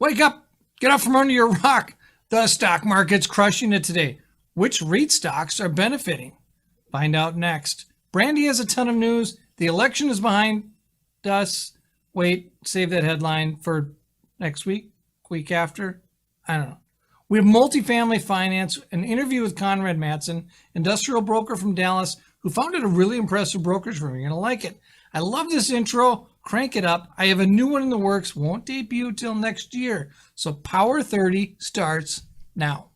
Wake up! Get up from under your rock! The stock market's crushing it today. Which REIT stocks are benefiting? Find out next. Brandy has a ton of news. The election is behind us. Wait, save that headline for next week, week after. I don't know. We have multifamily finance, an interview with Conrad Madsen, industrial broker from Dallas, who founded a really impressive brokerage firm. You're going to like it. I love this intro. Crank it up. I have a new one in the works. Won't debut till next year. So POWER30 starts now.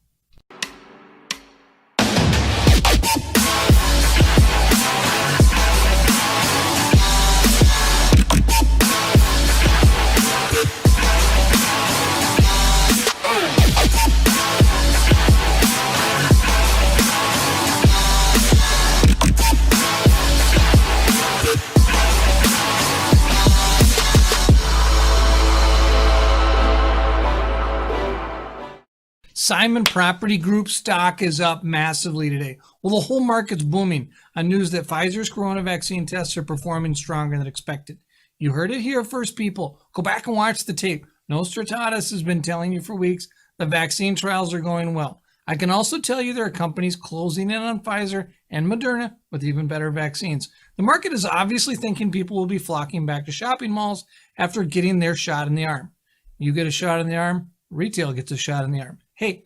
Simon Property Group stock is up massively today. Well, the whole market's booming on news that Pfizer's corona vaccine tests are performing stronger than expected. You heard it here first, people. Go back and watch the tape. Nostradamus has been telling you for weeks the vaccine trials are going well. I can also tell you there are companies closing in on Pfizer and Moderna with even better vaccines. The market is obviously thinking people will be flocking back to shopping malls after getting their shot in the arm. You get a shot in the arm, retail gets a shot in the arm. Hey,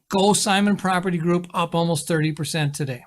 go Simon Property Group, up almost 30% today.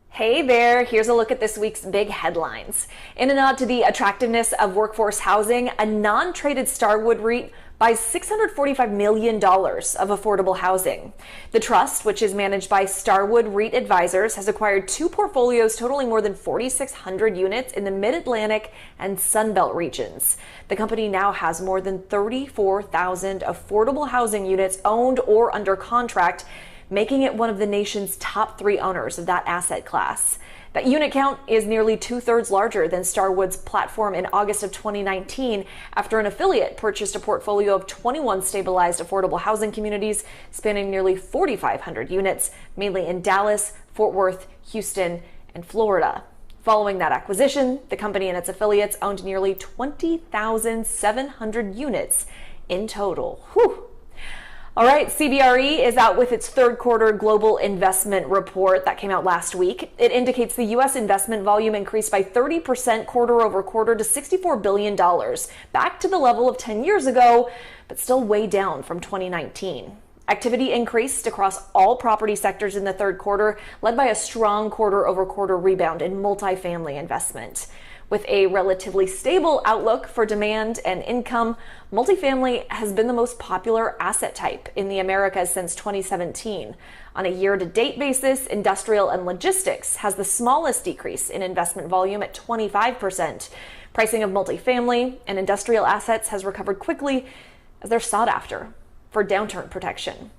Hey there, here's a look at this week's big headlines. In a nod to the attractiveness of workforce housing, a non-traded Starwood REIT buys $645 million of affordable housing. The trust, which is managed by Starwood REIT Advisors, has acquired two portfolios totaling more than 4,600 units in the Mid-Atlantic and Sunbelt regions. The company now has more than 34,000 affordable housing units owned or under contract, making it one of the nation's top 3 owners of that asset class. That unit count is nearly 2/3 larger than Starwood's platform in August of 2019 after an affiliate purchased a portfolio of 21 stabilized affordable housing communities spanning nearly 4,500 units, mainly in Dallas, Fort Worth, Houston, and Florida. Following that acquisition, the company and its affiliates owned nearly 20,700 units in total. Whew. All right, CBRE is out with its third quarter global investment report that came out last week. It indicates the U.S. investment volume increased by 30% quarter over quarter to $64 billion, back to the level of 10 years ago, but still way down from 2019. Activity increased across all property sectors in the third quarter, led by a strong quarter over quarter rebound in multifamily investment. With a relatively stable outlook for demand and income, multifamily has been the most popular asset type in the Americas since 2017. On a year-to-date basis, industrial and logistics has the smallest decrease in investment volume at 25%. Pricing of multifamily and industrial assets has recovered quickly as they're sought after for downturn protection.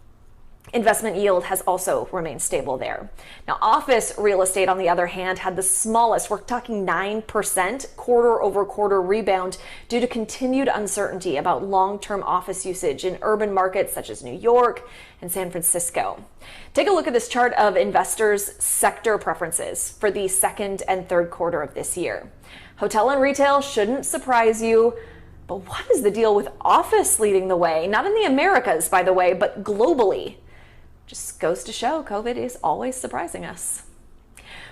Investment yield has also remained stable there. Now, office real estate, on the other hand, had the smallest, we're talking 9% quarter over quarter rebound due to continued uncertainty about long-term office usage in urban markets such as New York and San Francisco. Take a look at this chart of investors' sector preferences for the second and third quarter of this year. Hotel and retail shouldn't surprise you. But what is the deal with office leading the way? Not in the Americas, by the way, but globally. Just goes to show COVID is always surprising us.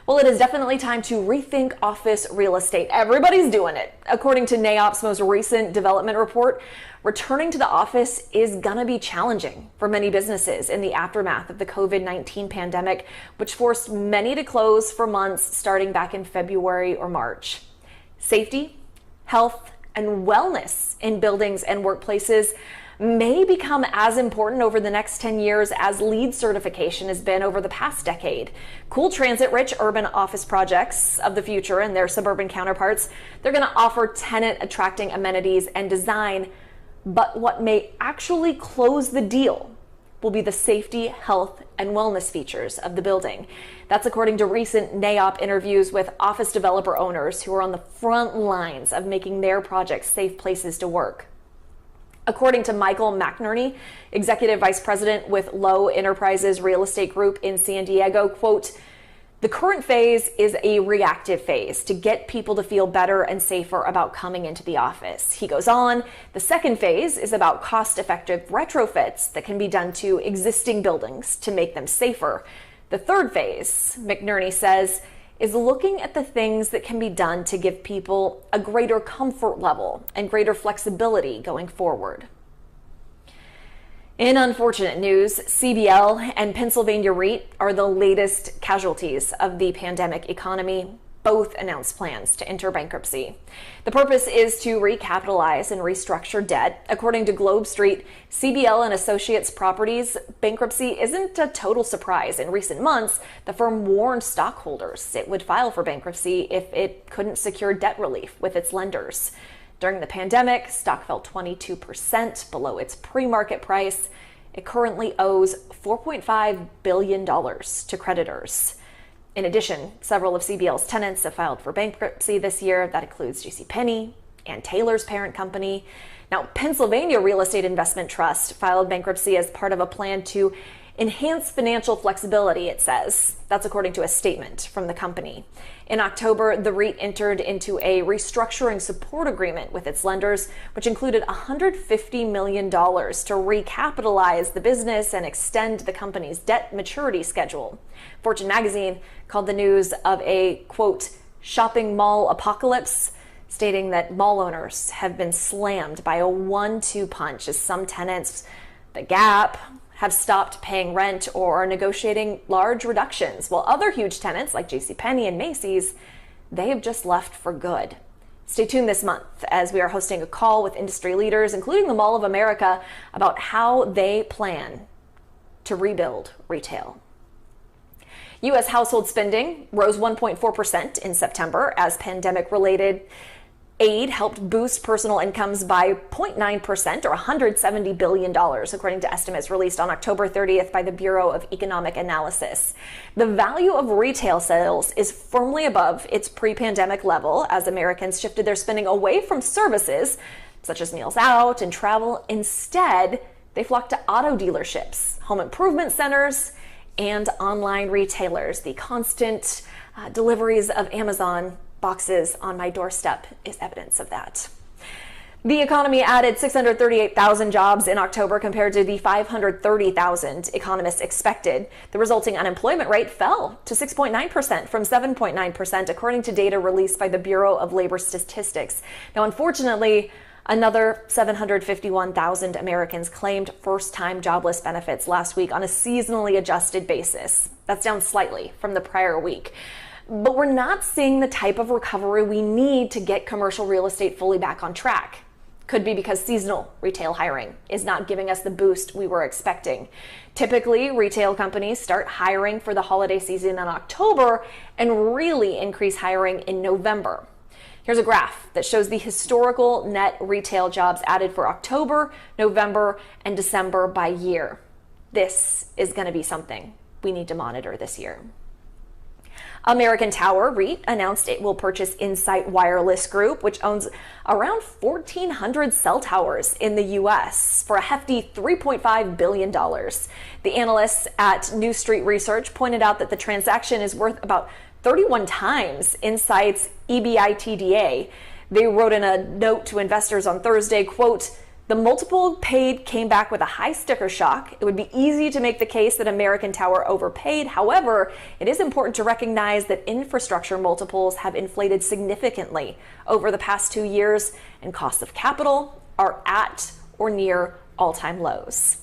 Well, it is definitely time to rethink office real estate. Everybody's doing it. According to NAIOP's most recent development report, returning to the office is gonna be challenging for many businesses in the aftermath of the COVID-19 pandemic, which forced many to close for months starting back in February or March. Safety, health, and wellness in buildings and workplaces may become as important over the next 10 years as LEED certification has been over the past decade. Cool transit-rich urban office projects of the future and their suburban counterparts, they're going to offer tenant-attracting amenities and design, but what may actually close the deal will be the safety, health, and wellness features of the building. That's according to recent NAIOP interviews with office developer owners who are on the front lines of making their projects safe places to work. According to Michael McNerney, Executive Vice President with Lowe Enterprises Real Estate Group in San Diego, quote, The current phase is a reactive phase to get people to feel better and safer about coming into the office. He goes on, the second phase is about cost-effective retrofits that can be done to existing buildings to make them safer. The third phase, McNerney says, is looking at the things that can be done to give people a greater comfort level and greater flexibility going forward. In unfortunate news, CBL and Pennsylvania REIT are the latest casualties of the pandemic economy. Both announced plans to enter bankruptcy. The purpose is to recapitalize and restructure debt. According to Globe Street, CBL and Associates Properties bankruptcy isn't a total surprise. In recent months, the firm warned stockholders it would file for bankruptcy if it couldn't secure debt relief with its lenders. During the pandemic, stock fell 22% below its pre-market price. It currently owes $4.5 billion to creditors. In addition, several of CBL's tenants have filed for bankruptcy this year. That includes JCPenney and Taylor's parent company. Now, Pennsylvania Real Estate Investment Trust filed bankruptcy as part of a plan to enhance financial flexibility, it says. That's according to a statement from the company. In October, the REIT entered into a restructuring support agreement with its lenders, which included $150 million to recapitalize the business and extend the company's debt maturity schedule. Fortune magazine called the news of a, quote, shopping mall apocalypse, stating that mall owners have been slammed by a 1-2 punch as some tenants, the Gap, have stopped paying rent or are negotiating large reductions, while other huge tenants like JCPenney and Macy's, they have just left for good. Stay tuned this month as we are hosting a call with industry leaders, including the Mall of America, about how they plan to rebuild retail. U.S. household spending rose 1.4% in September as pandemic-related aid helped boost personal incomes by 0.9% or $170 billion, according to estimates released on October 30th by the Bureau of Economic Analysis. The value of retail sales is firmly above its pre-pandemic level as Americans shifted their spending away from services such as meals out and travel. Instead, they flocked to auto dealerships, home improvement centers, and online retailers. The constant deliveries of Amazon boxes on my doorstep is evidence of that. The economy added 638,000 jobs in October compared to the 530,000 economists expected. The resulting unemployment rate fell to 6.9% from 7.9%, according to data released by the Bureau of Labor Statistics. Now, unfortunately, another 751,000 Americans claimed first-time jobless benefits last week on a seasonally adjusted basis. That's down slightly from the prior week. But we're not seeing the type of recovery we need to get commercial real estate fully back on track. Could be because seasonal retail hiring is not giving us the boost we were expecting. Typically, retail companies start hiring for the holiday season in October and really increase hiring in November. Here's a graph that shows the historical net retail jobs added for October, November, and December by year. This is going to be something we need to monitor this year. American Tower REIT announced it will purchase Insight Wireless Group, which owns around 1,400 cell towers in the U.S. for a hefty $3.5 billion. The analysts at New Street Research pointed out that the transaction is worth about 31 times Insight's EBITDA. They wrote in a note to investors on Thursday, quote, "The multiple paid came back with a high sticker shock. It would be easy to make the case that American Tower overpaid. However, it is important to recognize that infrastructure multiples have inflated significantly over the past 2 years, and costs of capital are at or near all-time lows."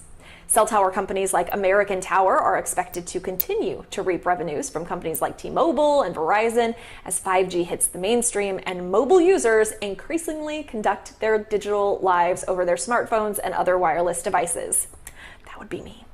Cell tower companies like American Tower are expected to continue to reap revenues from companies like T-Mobile and Verizon as 5G hits the mainstream and mobile users increasingly conduct their digital lives over their smartphones and other wireless devices. That would be me.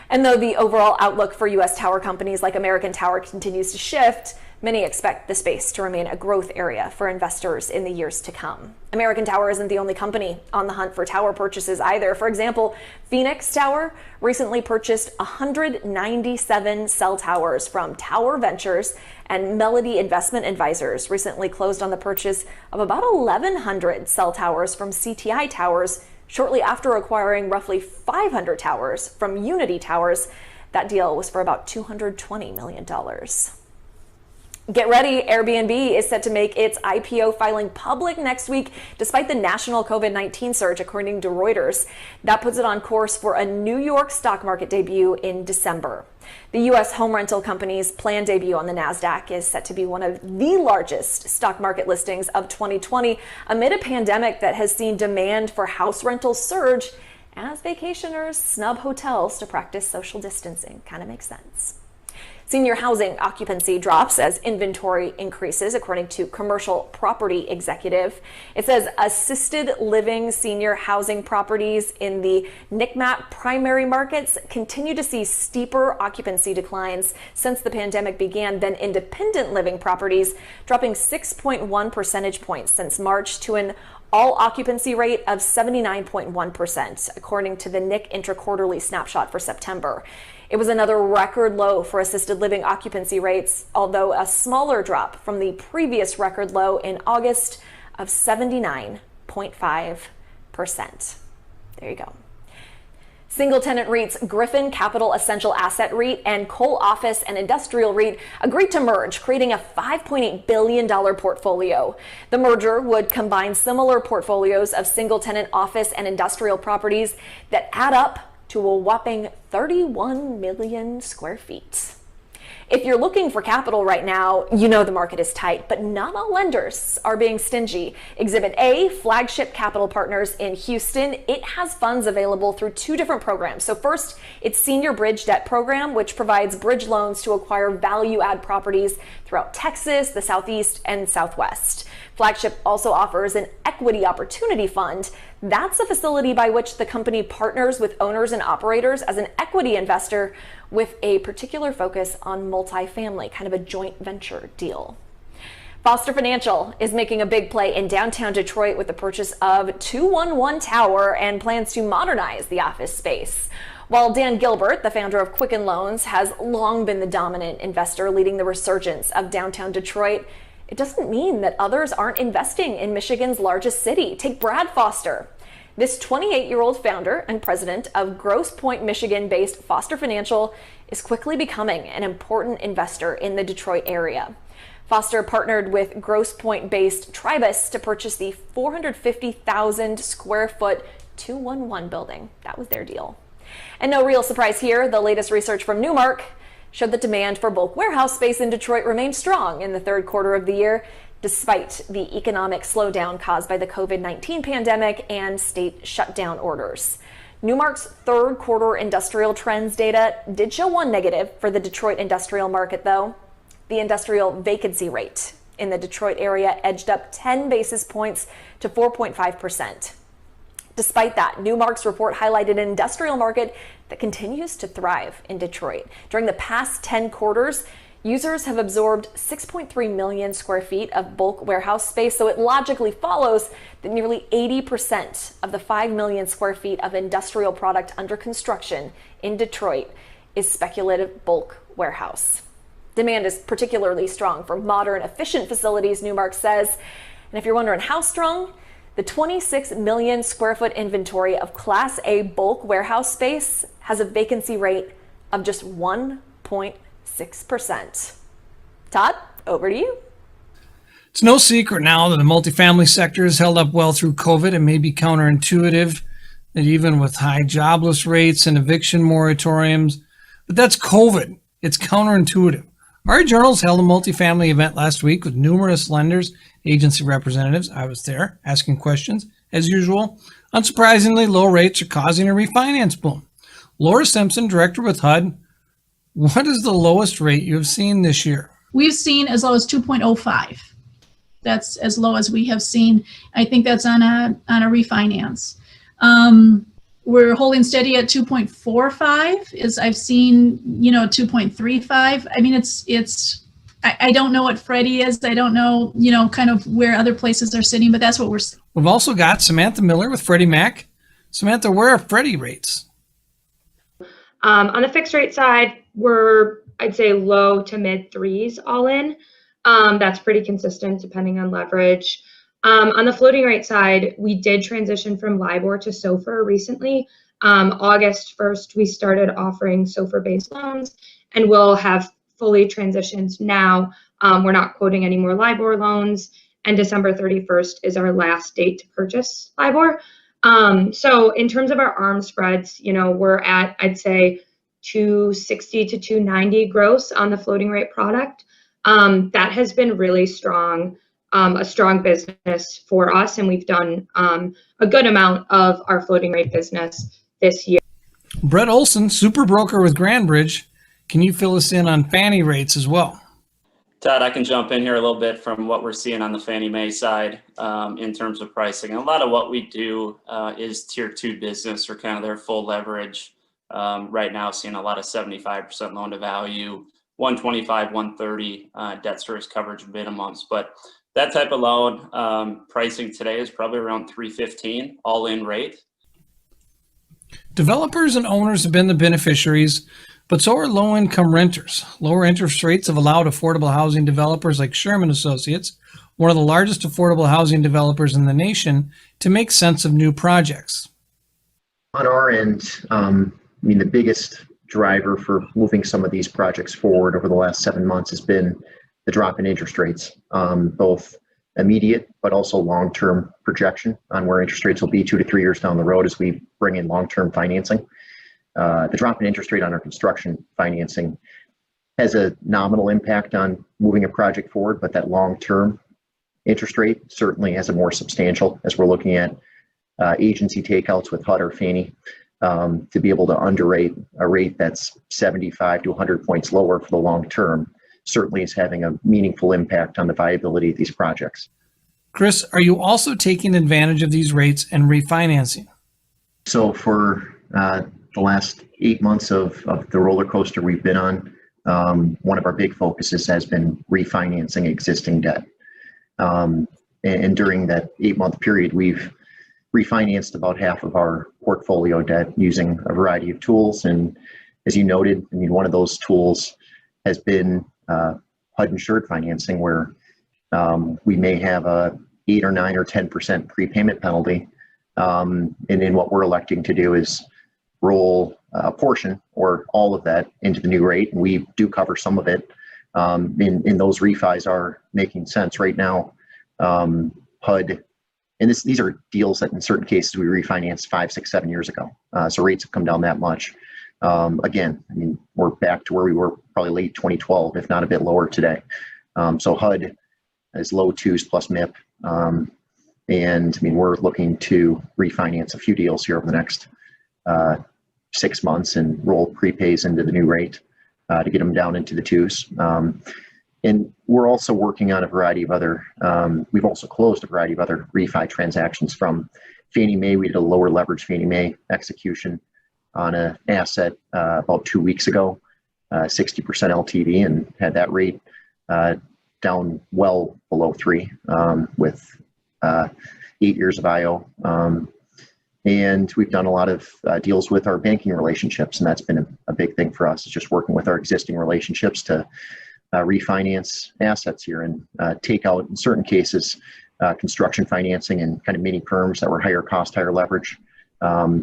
And though the overall outlook for U.S. tower companies like American Tower continues to shift, many expect the space to remain a growth area for investors in the years to come. American Tower isn't the only company on the hunt for tower purchases either. For example, Phoenix Tower recently purchased 197 cell towers from Tower Ventures, and Melody Investment Advisors recently closed on the purchase of about 1,100 cell towers from CTI Towers shortly after acquiring roughly 500 towers from Unity Towers. That deal was for about $220 million. Get ready, Airbnb is set to make its IPO filing public next week, despite the national COVID-19 surge, according to Reuters. That puts it on course for a New York stock market debut in December. The U.S. home rental company's planned debut on the NASDAQ is set to be one of the largest stock market listings of 2020, amid a pandemic that has seen demand for house rentals surge as vacationers snub hotels to practice social distancing. Kind of makes sense. Senior housing occupancy drops as inventory increases, according to Commercial Property Executive. It says assisted living senior housing properties in the NICMAP primary markets continue to see steeper occupancy declines since the pandemic began than independent living properties, dropping 6.1 percentage points since March to an all occupancy rate of 79.1%, according to the NIC interquarterly snapshot for September. It was another record low for assisted living occupancy rates, although a smaller drop from the previous record low in August of 79.5%. There you go. Single tenant REITs Griffin Capital Essential Asset REIT and Cole Office and Industrial REIT agreed to merge, creating a $5.8 billion portfolio. The merger would combine similar portfolios of single tenant office and industrial properties that add up to a whopping 31 million square feet. If you're looking for capital right now, you know the market is tight, but not all lenders are being stingy. Exhibit A, Flagship Capital Partners in Houston. It has funds available through two different programs. So first, its Senior Bridge Debt Program, which provides bridge loans to acquire value-add properties throughout Texas, the Southeast, and Southwest. Flagship also offers an Equity Opportunity Fund. That's a facility by which the company partners with owners and operators as an equity investor with a particular focus on multifamily, kind of a joint venture deal. Foster Financial is making a big play in downtown Detroit with the purchase of 211 Tower and plans to modernize the office space. While Dan Gilbert, the founder of Quicken Loans, has long been the dominant investor leading the resurgence of downtown Detroit, it doesn't mean that others aren't investing in Michigan's largest city. Take Brad Foster. This 28-year-old founder and president of Grosse Pointe, Michigan-based Foster Financial is quickly becoming an important investor in the Detroit area. Foster partnered with Grosse Pointe-based Tribus to purchase the 450,000 square foot 211 building. That was their deal. And no real surprise here, the latest research from Newmark showed that demand for bulk warehouse space in Detroit remained strong in the third quarter of the year, despite the economic slowdown caused by the COVID-19 pandemic and state shutdown orders. Newmark's third quarter industrial trends data did show one negative for the Detroit industrial market, though. The industrial vacancy rate in the Detroit area edged up 10 basis points to 4.5%. Despite that, Newmark's report highlighted an industrial market that continues to thrive in Detroit. During the past 10 quarters, users have absorbed 6.3 million square feet of bulk warehouse space, so it logically follows that nearly 80% of the 5 million square feet of industrial product under construction in Detroit is speculative bulk warehouse. Demand is particularly strong for modern, efficient facilities, Newmark says. And if you're wondering how strong, the 26 million square foot inventory of Class A bulk warehouse space has a vacancy rate of just 1.6%. Todd, over to you. It's no secret now that the multifamily sector has held up well through COVID. It may be counterintuitive that even with high jobless rates and eviction moratoriums, but that's COVID. It's counterintuitive. Our Journals held a multifamily event last week with numerous lenders, agency representatives. I was there asking questions, as usual. Unsurprisingly, low rates are causing a refinance boom. Laura Simpson, director with HUD, what is the lowest rate you have seen this year? We've seen as low as 2.05. That's as low as we have seen. I think that's on a refinance. We're holding steady at 2.45. Is I've seen 2.35. I mean, I don't know what Freddie is. I don't know kind of where other places are sitting, but that's what we're seeing. We've also got Samantha Miller with Freddie Mac. Samantha, where are Freddie rates? On the fixed rate side, I'd say low to mid threes all in. That's pretty consistent depending on leverage. On the floating rate side, we did transition from LIBOR to SOFR recently. August 1st, we started offering SOFR-based loans, and we'll have fully transitioned now We're not quoting any more LIBOR loans, and December 31st is our last date to purchase LIBOR. So in terms of our ARM spreads, we're at, I'd say, 260 to 290 gross on the floating rate product. That has been really strong, a strong business for us, and we've done a good amount of our floating rate business this year. Brett Olson, super broker with Grandbridge. Can you fill us in on Fannie rates as well? Todd, I can jump in here a little bit from what we're seeing on the Fannie Mae side in terms of pricing. And a lot of what we do is tier 2 business or kind of their full leverage. Right now, seeing a lot of 75% loan to value, 125, 130 debt service coverage minimums. But that type of loan pricing today is probably around 315 all in rate. Developers and owners have been the beneficiaries, but so are low-income renters. Lower interest rates have allowed affordable housing developers like Sherman Associates, one of the largest affordable housing developers in the nation, to make sense of new projects. On our end, the biggest driver for moving some of these projects forward over the last 7 months has been the drop in interest rates, both immediate but also long-term projection on where interest rates will be 2 to 3 years down the road as we bring in long-term financing. The drop in interest rate on our construction financing has a nominal impact on moving a project forward, but that long-term interest rate certainly has a more substantial, as we're looking at agency takeouts with HUD or Fannie, to be able to underwrite a rate that's 75 to 100 points lower for the long term certainly is having a meaningful impact on the viability of these projects. Chris, are you also taking advantage of these rates and refinancing? So for the last 8 months of the roller coaster we've been on, one of our big focuses has been refinancing existing debt. And during that 8-month period, we've refinanced about half of our portfolio debt using a variety of tools. And as you noted, one of those tools has been HUD insured financing, where we may have a 8 or 9 or 10% prepayment penalty. And then what we're electing to do is roll a portion or all of that into the new rate. And we do cover some of it. And those refis are making sense right now. HUD, and these are deals that in certain cases we refinanced 5, 6, 7 years ago. So rates have come down that much. Again, we're back to where we were probably late 2012, if not a bit lower today. So HUD is low 2s plus MIP. And we're looking to refinance a few deals here over the next 6 months and roll prepays into the new rate to get them down into the 2s. And we're also working on a variety of other, we've also closed a variety of other refi transactions from Fannie Mae. We did a lower leverage Fannie Mae execution on an asset about 2 weeks ago, 60% LTV, and had that rate down well below 3 with 8 years of IO. And we've done a lot of deals with our banking relationships, and that's been a big thing for us, is just working with our existing relationships to refinance assets here and take out, in certain cases, construction financing and kind of mini perms that were higher cost, higher leverage.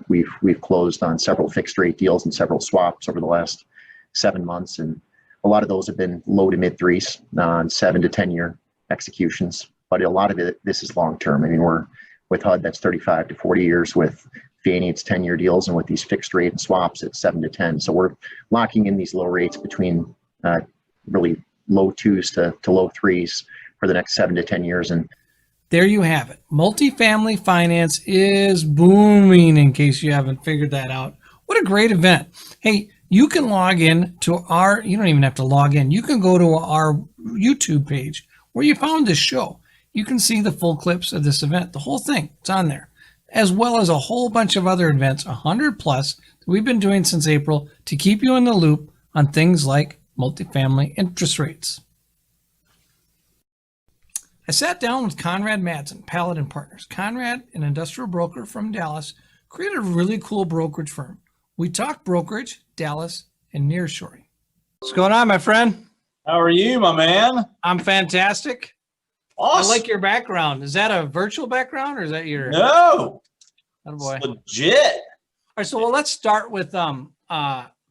We've closed on several fixed rate deals and several swaps over the last 7 months, and a lot of those have been low to mid 3s on 7 to 10 year executions. But a lot of this is long term. We're with HUD, that's 35 to 40 years. With Fannie, it's 10-year deals, and with these fixed rate and swaps, it's 7 to 10. So we're locking in these low rates between really low 2s to low 3s for the next 7 to 10 years. And there you have it. Multifamily finance is booming, in case you haven't figured that out. What a great event. Hey, you can log in to you don't even have to log in. You can go to our YouTube page where you found this show. You can see the full clips of this event, the whole thing. It's on there, as well as a whole bunch of other events, 100 plus, that we've been doing since April to keep you in the loop on things like multifamily interest rates. I sat down with Conrad Madsen, Paladin Partners. Conrad, an industrial broker from Dallas, created a really cool brokerage firm. We talk brokerage, Dallas, and nearshoring. What's going on, my friend? How are you, my man? I'm fantastic. Awesome. I like your background. Is that a virtual background, or is that your? No. Oh boy. It's legit. All right, so let's start with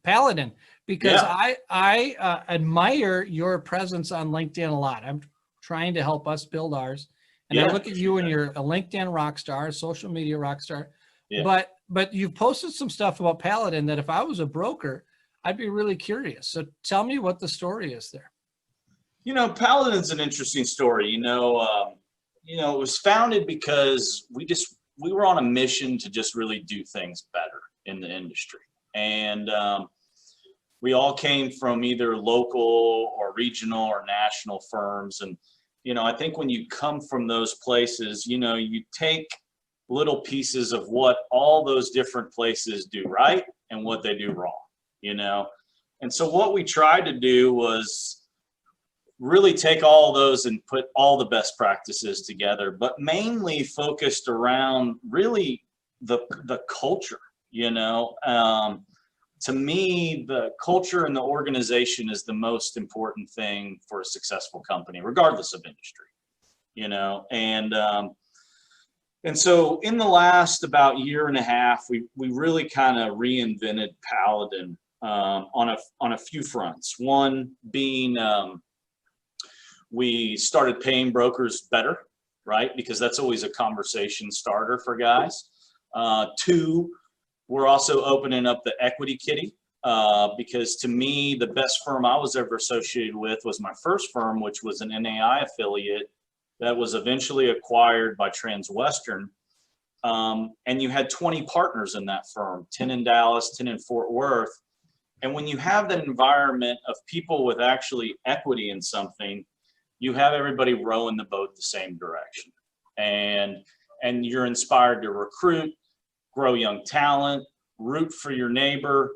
Paladin. because Yeah. I admire your presence on LinkedIn a lot. I'm trying to help us build ours. And I Yeah, look at you and you're a LinkedIn rock star, a social media rock star. Yeah. But you've posted some stuff about Paladin that if I was a broker, I'd be really curious. So tell me what the story is there. Paladin's an interesting story. It was founded because we were on a mission to just really do things better in the industry. And we all came from either local or regional or national firms. And, I think when you come from those places, you take little pieces of what all those different places do right and what they do wrong, And so what we tried to do was really take all those and put all the best practices together, but mainly focused around really the culture, to me, the culture and the organization is the most important thing for a successful company, regardless of industry, and so in the last about year and a half, we really kind of reinvented Paladin on a few fronts. One being we started paying brokers better, right? Because that's always a conversation starter for guys. Two, we're also opening up the equity kitty because to me, the best firm I was ever associated with was my first firm, which was an NAI affiliate that was eventually acquired by Transwestern. And you had 20 partners in that firm, 10 in Dallas, 10 in Fort Worth. And when you have that environment of people with actually equity in something, you have everybody rowing the boat the same direction. And you're inspired to recruit, grow young talent, root for your neighbor,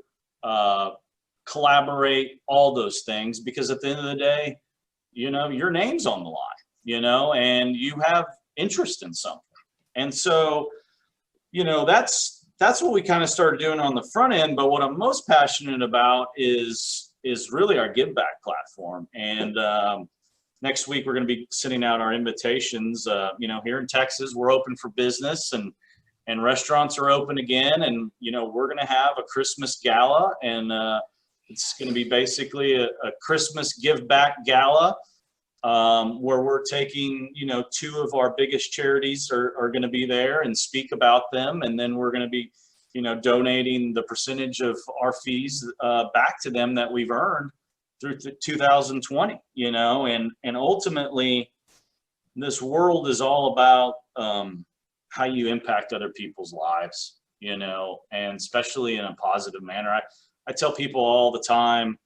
collaborate, all those things, because at the end of the day, your name's on the line, and you have interest in something. And so, that's what we kind of started doing on the front end. But what I'm most passionate about is really our give back platform. And next week, we're going to be sending out our invitations. Here in Texas, we're open for business and restaurants are open again. And, we're going to have a Christmas gala, and it's going to be basically a Christmas give back gala where we're taking, two of our biggest charities are going to be there and speak about them. And then we're going to be, donating the percentage of our fees back to them that we've earned through 2020, and ultimately this world is all about how you impact other people's lives, and especially in a positive manner. I tell people all the time,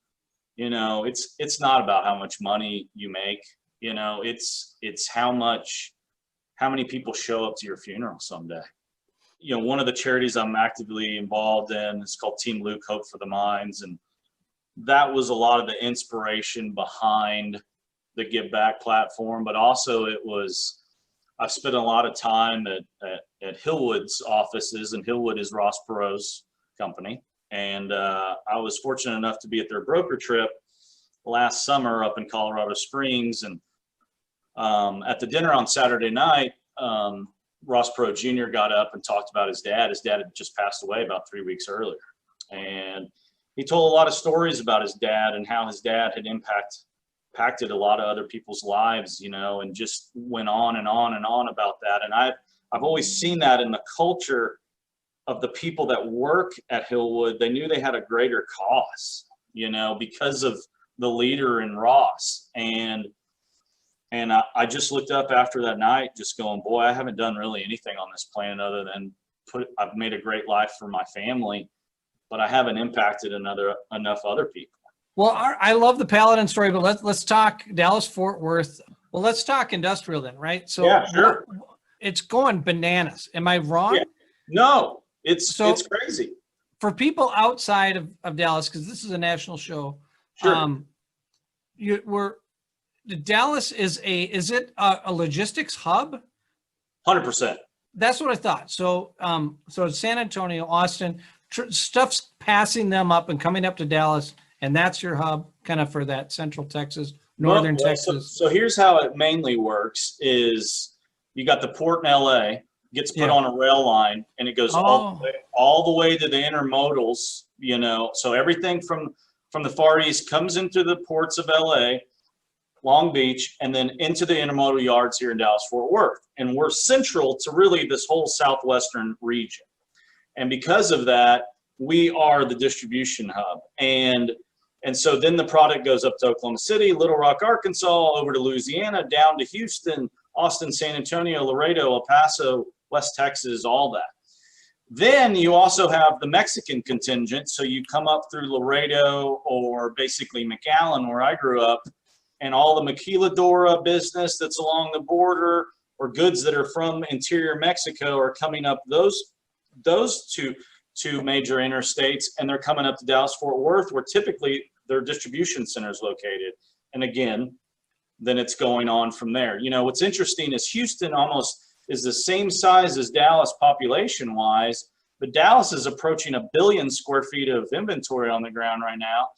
it's not about how much money you make, it's how many people show up to your funeral someday. One of the charities I'm actively involved in is called Team Luke, Hope for the Minds. And that was a lot of the inspiration behind the Give Back platform, but also I've spent a lot of time at Hillwood's offices, and Hillwood is Ross Perot's company. And I was fortunate enough to be at their broker trip last summer up in Colorado Springs. And at the dinner on Saturday night, Ross Perot Jr. got up and talked about his dad. His dad had just passed away about 3 weeks earlier. And he told a lot of stories about his dad and how his dad had impacted a lot of other people's lives, and just went on and on and on about that. And I've always seen that in the culture of the people that work at Hillwood. They knew they had a greater cause, because of the leader in Ross. And I just looked up after that night just going, boy, I haven't done really anything on this planet other than I've made a great life for my family, but I haven't impacted enough other people. Well, I love the Paladin story, but let's talk Dallas Fort Worth. Well, let's talk industrial then, right? So yeah, sure. It's going bananas. Am I wrong? Yeah. No, it's crazy. For people outside of Dallas, because this is a national show, Sure. Dallas is it a logistics hub? 100%. That's what I thought. So it's San Antonio, Austin, stuff's passing them up and coming up to Dallas, and that's your hub kind of for that Central Texas, Northern Texas. So here's how it mainly works is you got the port in LA, gets put on a rail line, and it goes all the way to the intermodals, so everything from from the Far East comes into the ports of LA, Long Beach, and then into the intermodal yards here in Dallas-Fort Worth. And we're central to really this whole southwestern region. And because of that, we are the distribution hub. And so then the product goes up to Oklahoma City, Little Rock, Arkansas, over to Louisiana, down to Houston, Austin, San Antonio, Laredo, El Paso, West Texas, all that. Then you also have the Mexican contingent. So you come up through Laredo or basically McAllen, where I grew up, and all the maquiladora business that's along the border or goods that are from interior Mexico are coming up those two major interstates, and they're coming up to Dallas-Fort Worth, where typically their distribution center is located. And again, then it's going on from there. You know, what's interesting is Houston almost is the same size as Dallas population-wise, but Dallas is approaching 1 billion square feet of inventory on the ground right now.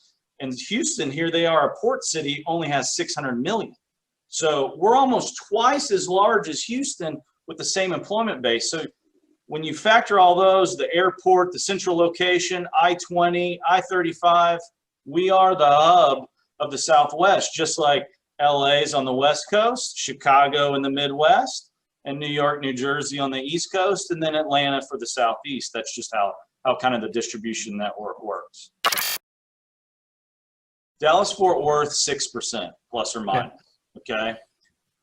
And Houston, here they are, a port city, only has 600 million. So we're almost twice as large as Houston with the same employment base. So when you factor all those, the airport, the central location, I-20, I-35, we are the hub of the Southwest, just like LA's on the West Coast, Chicago in the Midwest, and New York, New Jersey on the East Coast, and then Atlanta for the Southeast. That's just how kind of the distribution network works. Dallas-Fort Worth, 6%, plus or minus, okay?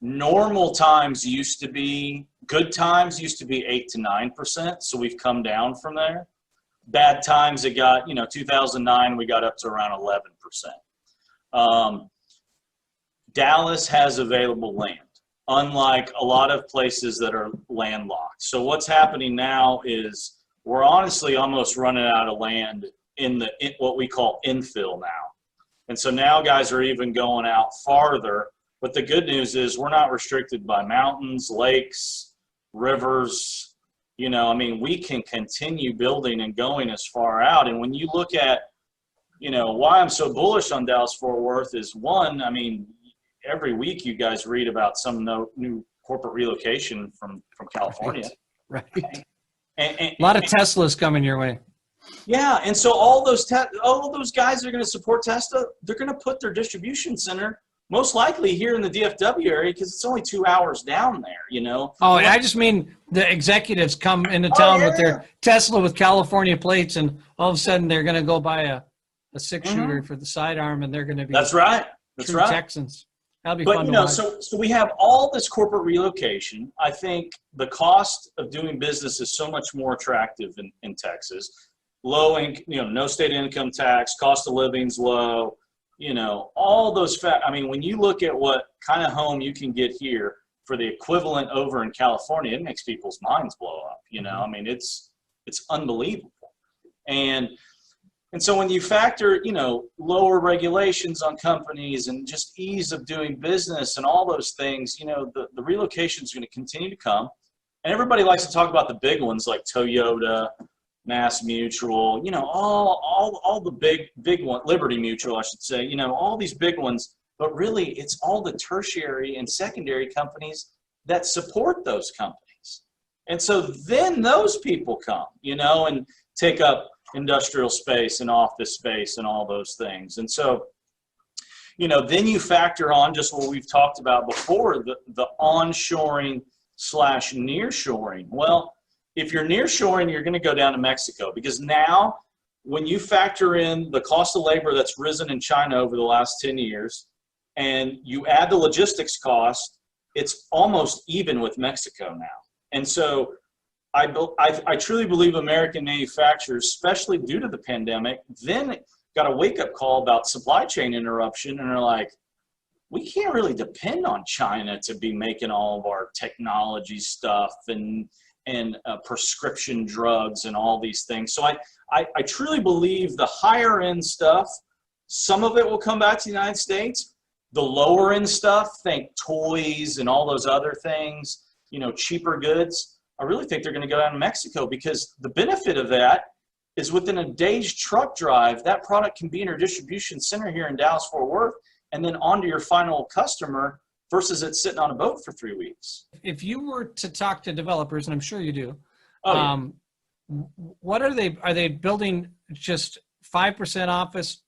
Normal times used to be, good times used to be 8 to 9%, so we've come down from there. Bad times, it got, 2009, we got up to around 11%. Dallas has available land, unlike a lot of places that are landlocked. So what's happening now is we're honestly almost running out of land in what we call infill now. And so now guys are even going out farther. But the good news is we're not restricted by mountains, lakes, rivers. We can continue building and going as far out. And when you look at, why I'm so bullish on Dallas-Fort Worth is one, every week you guys read about some new corporate relocation from California. Right. And a lot of Teslas coming your way. Yeah, and so all those guys that are going to support Tesla, they're going to put their distribution center most likely here in the DFW area because it's only 2 hours down there, Oh, I just mean the executives come into town with their Tesla with California plates, and all of a sudden they're going to go buy a six-shooter for the sidearm, and they're going to be That's right. Texans. That'll be fun to watch. So we have all this corporate relocation. I think the cost of doing business is so much more attractive in Texas. Low income, no state income tax, cost of living's low, all those when you look at what kind of home you can get here for the equivalent over in California, it makes people's minds blow up, it's unbelievable. And so when you factor, lower regulations on companies and just ease of doing business and all those things, the relocation is going to continue to come. And everybody likes to talk about the big ones like Toyota, Mass Mutual, all the big one, Liberty Mutual, I should say, all these big ones, but really it's all the tertiary and secondary companies that support those companies. And so then those people come, and take up industrial space and office space and all those things. And so, then you factor on just what we've talked about before, the onshoring / nearshoring. Well, if you're nearshoring, you're going to go down to Mexico because now when you factor in the cost of labor that's risen in China over the last 10 years and you add the logistics cost, it's almost even with Mexico now. And so I truly believe American manufacturers, especially due to the pandemic, then got a wake-up call about supply chain interruption and are like, we can't really depend on China to be making all of our technology stuff and prescription drugs and all these things. So I truly believe the higher end stuff, some of it will come back to the United States. The lower end stuff, think toys and all those other things, cheaper goods, I really think they're going to go down to Mexico because the benefit of that is within a day's truck drive, that product can be in your distribution center here in Dallas-Fort Worth and then on to your final customer versus it sitting on a boat for 3 weeks. If you were to talk to developers, and I'm sure you do, yeah. What are they building just 5% office,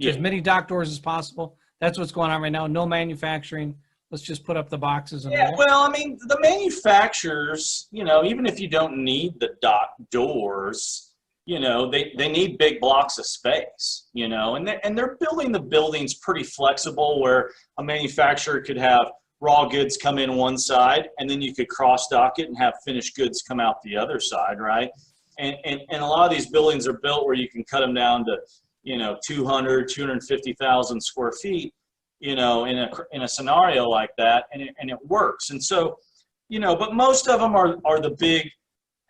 As many dock doors as possible. That's what's going on right now. No manufacturing. Let's just put up the boxes. And Yeah, well, I mean, the manufacturers, you know, even if you don't need the dock doors, you know, they need big blocks of space, you know, and they're building the buildings pretty flexible where a manufacturer could have raw goods come in one side and then you could cross dock it and have finished goods come out the other side, right? And a lot of these buildings are built where you can cut them down to, you know, 250,000 square feet, you know, in a scenario like that, and it works. And so, you know, but most of them are the big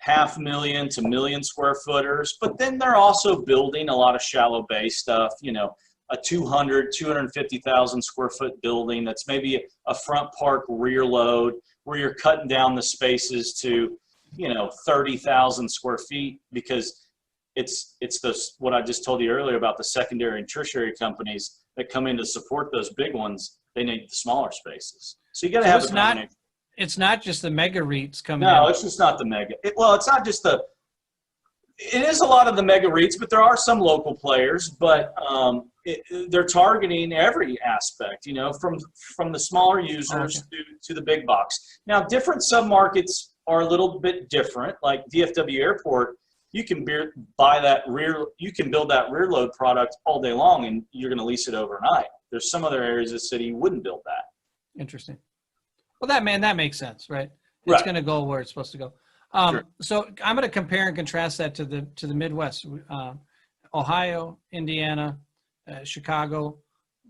500,000 to 1 million square footers, but then they're also building a lot of shallow bay stuff, you know, a 250,000 square foot building that's maybe a front park rear load where you're cutting down the spaces to, you know, 30,000 square feet, because it's what I just told you earlier about the secondary and tertiary companies that come in to support those big ones. They need the smaller spaces. So you got to have a combination. It's not just the mega REITs coming in. No, it's just not the mega. Well, it's not just the. It is a lot of the mega REITs, but there are some local players. But they're targeting every aspect, you know, from the smaller users to the big box. Now, different submarkets are a little bit different. Like DFW Airport, you can buy that rear. You can build that rear load product all day long, and you're going to lease it overnight. There's some other areas of the city you wouldn't build that. Interesting. Well, that makes sense, right? It's going to go where it's supposed to go. Sure. So I'm going to compare and contrast that to the Midwest, Ohio, Indiana, Chicago,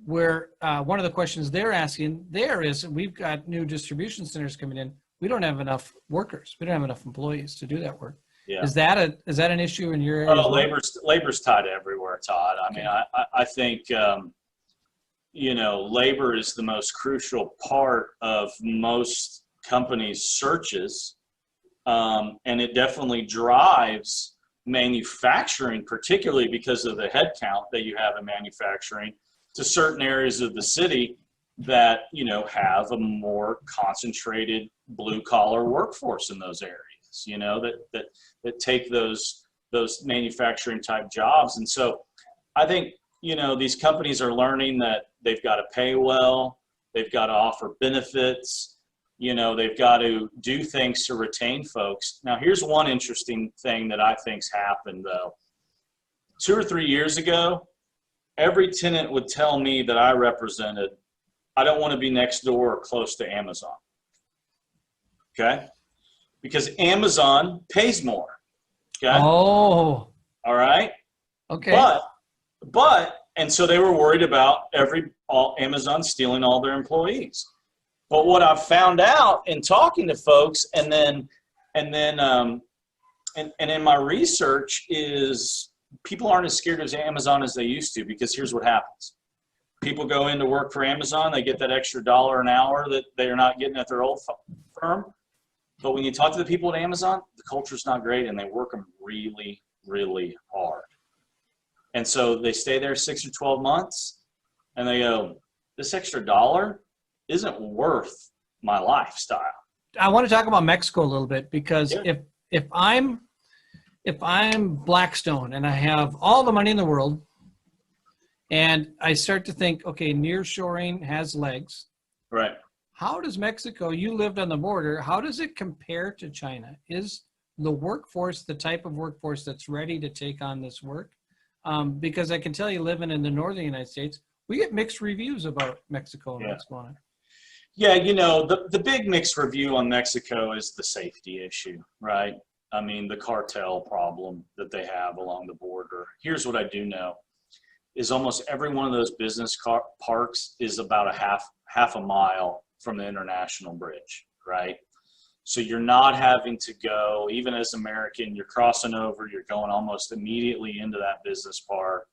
where one of the questions they're asking there is, we've got new distribution centers coming in. We don't have enough workers. We don't have enough employees to do that work. Yeah. Is that an issue in your area? Oh, labor's tight everywhere, Todd. I mean, I think, you know, labor is the most crucial part of most companies' searches. And it definitely drives manufacturing, particularly because of the headcount that you have in manufacturing, to certain areas of the city that, you know, have a more concentrated blue collar workforce in those areas, you know, that take those manufacturing type jobs. And so I think, you know, these companies are learning that they've got to pay well, they've got to offer benefits, you know, they've got to do things to retain folks. Now, here's one interesting thing that I think's happened, though. 2 or 3 years ago, every tenant would tell me that I represented, I don't want to be next door or close to Amazon. Okay? Because Amazon pays more. Okay? Oh. All right? Okay. But, and so they were worried about Amazon stealing all their employees. But what I've found out in talking to folks and in my research is people aren't as scared of Amazon as they used to, because here's what happens. People go into work for Amazon, they get that extra $1 an hour that they are not getting at their old firm. But when you talk to the people at Amazon, the culture's not great and they work them really, really hard. And so they stay there 6 or 12 months and they go, this extra $1 isn't worth my lifestyle. I want to talk about Mexico a little bit, because if I'm Blackstone and I have all the money in the world and I start to think, okay, nearshoring has legs. Right. How does Mexico, you lived on the border, how does it compare to China? Is the workforce the type of workforce that's ready to take on this work? Because I can tell you, living in the northern United States, we get mixed reviews about Mexico and what's going on. Yeah, you know, the big mixed review on Mexico is the safety issue, right? I mean, the cartel problem that they have along the border. Here's what I do know, is almost every one of those business parks is about half a mile from the International Bridge, right? So you're not having to go, even as American, you're crossing over, you're going almost immediately into that business park.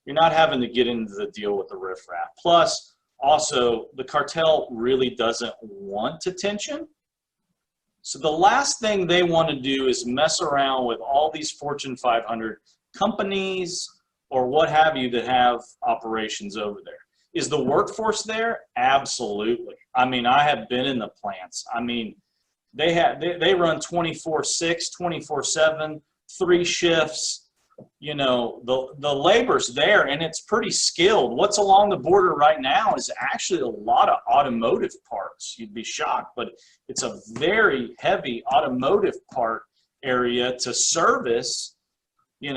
You're not having to get into the deal with the riffraff. Plus, also, the cartel really doesn't want attention. So the last thing they want to do is mess around with all these Fortune 500 companies or what have you that have operations over there. Is the workforce there? Absolutely. I mean, I have been in the plants. I mean, they run 24/6, 24/7, 3 shifts. the labor's there and it's pretty skilled. What's along the border right now is actually a lot of automotive parts. You'd be shocked, but it's a very heavy automotive part area to service. We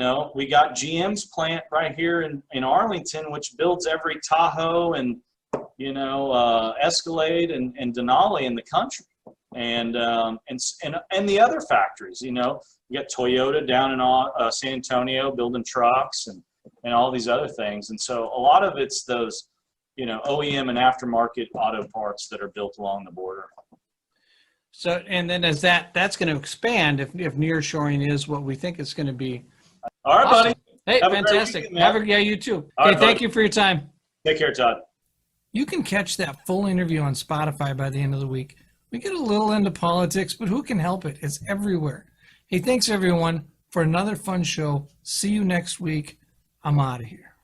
got GM's plant right here in Arlington, which builds every Tahoe and Escalade and Denali in the country, and the other factories. You got Toyota down in San Antonio building trucks and all these other things. And so a lot of it's those, OEM and aftermarket auto parts that are built along the border. So, and then as that's going to expand if nearshoring is what we think it's going to be. All right, Awesome. buddy. Hey, Have a fantastic. great weekend, Yeah, you too. All Okay, right, thank buddy. you for your time. Take care, Todd. You can catch that full interview on Spotify by the end of the week. We get a little into politics, but who can help it? It's everywhere. Hey, thanks everyone for another fun show. See you next week. I'm out of here.